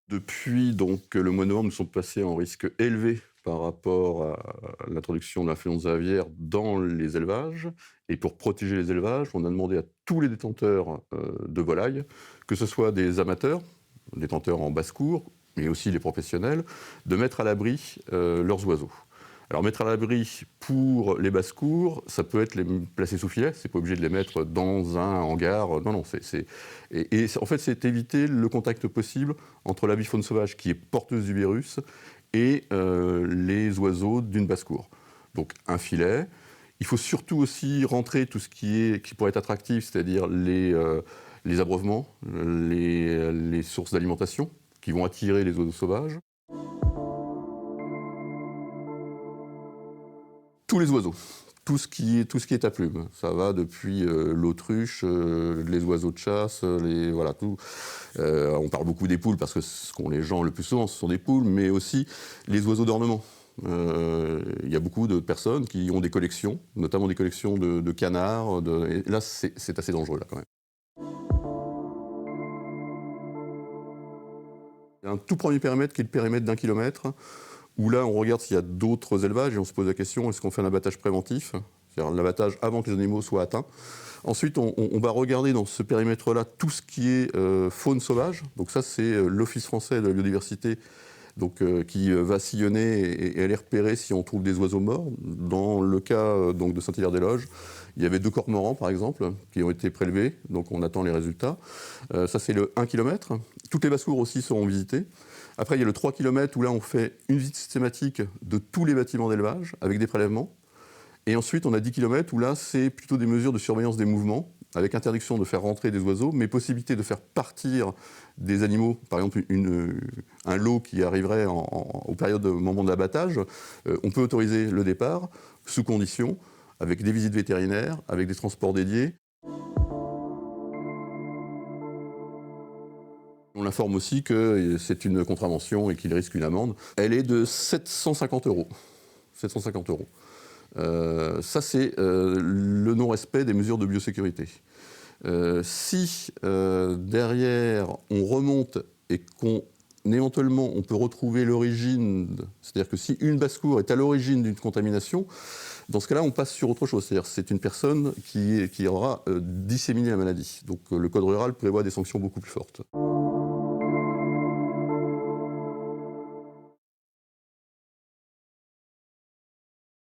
Depuis donc le mois de novembre, nous sommes passés en risque élevé par rapport à l'introduction de l'influenza aviaire dans les élevages. Et pour protéger les élevages, on a demandé à tous les détenteurs de volailles, que ce soit des amateurs, détenteurs en basse-cour, mais aussi les professionnels, de mettre à l'abri leurs oiseaux. Alors mettre à l'abri pour les basses-cours, ça peut être les placer sous filet, c'est pas obligé de les mettre dans un hangar. Non, non, en fait, c'est éviter le contact possible entre l'avifaune sauvage qui est porteuse du virus et les oiseaux d'une basse-cour. Donc un filet. Il faut surtout aussi rentrer tout ce qui pourrait être attractif, c'est-à-dire les abreuvements, les sources d'alimentation qui vont attirer les oiseaux sauvages. Tous les oiseaux, tout ce qui est à plumes. Ça va depuis l'autruche, les oiseaux de chasse, voilà, tout. On parle beaucoup des poules parce que ce qu'ont les gens le plus souvent, ce sont des poules, mais aussi les oiseaux d'ornement. Il y a beaucoup de personnes qui ont des collections, notamment des collections de canards. Et là, c'est assez dangereux, là, quand même. Il y a un tout premier périmètre qui est le périmètre d'1 kilomètre, où là, on regarde s'il y a d'autres élevages et on se pose la question, est-ce qu'on fait un abattage préventif, c'est-à-dire l'abattage avant que les animaux soient atteints. Ensuite, on va regarder dans ce périmètre-là tout ce qui est faune sauvage. Donc ça, c'est l'Office français de la biodiversité donc, qui va sillonner et aller repérer si on trouve des oiseaux morts. Dans le cas donc, de Saint-Hilaire-des-Loges, il y avait 2 cormorans, par exemple, qui ont été prélevés. Donc on attend les résultats. Ça, c'est le 1 km. Toutes les basses-cours aussi seront visitées. Après, il y a le 3 km où là, on fait une visite systématique de tous les bâtiments d'élevage avec des prélèvements. Et ensuite, on a 10 km où là, c'est plutôt des mesures de surveillance des mouvements, avec interdiction de faire rentrer des oiseaux, mais possibilité de faire partir des animaux, par exemple un lot qui arriverait aux périodes au moment de l'abattage. On peut autoriser le départ, sous condition, avec des visites vétérinaires, avec des transports dédiés. On l'informe aussi que c'est une contravention et qu'il risque une amende. Elle est de 750 euros. 750 euros. Ça, c'est le non-respect des mesures de biosécurité. Si derrière, on remonte et éventuellement, on peut retrouver l'origine, c'est-à-dire que si une basse-cour est à l'origine d'une contamination, dans ce cas-là, on passe sur autre chose. C'est-à-dire que c'est une personne qui aura disséminé la maladie. Donc le Code rural prévoit des sanctions beaucoup plus fortes.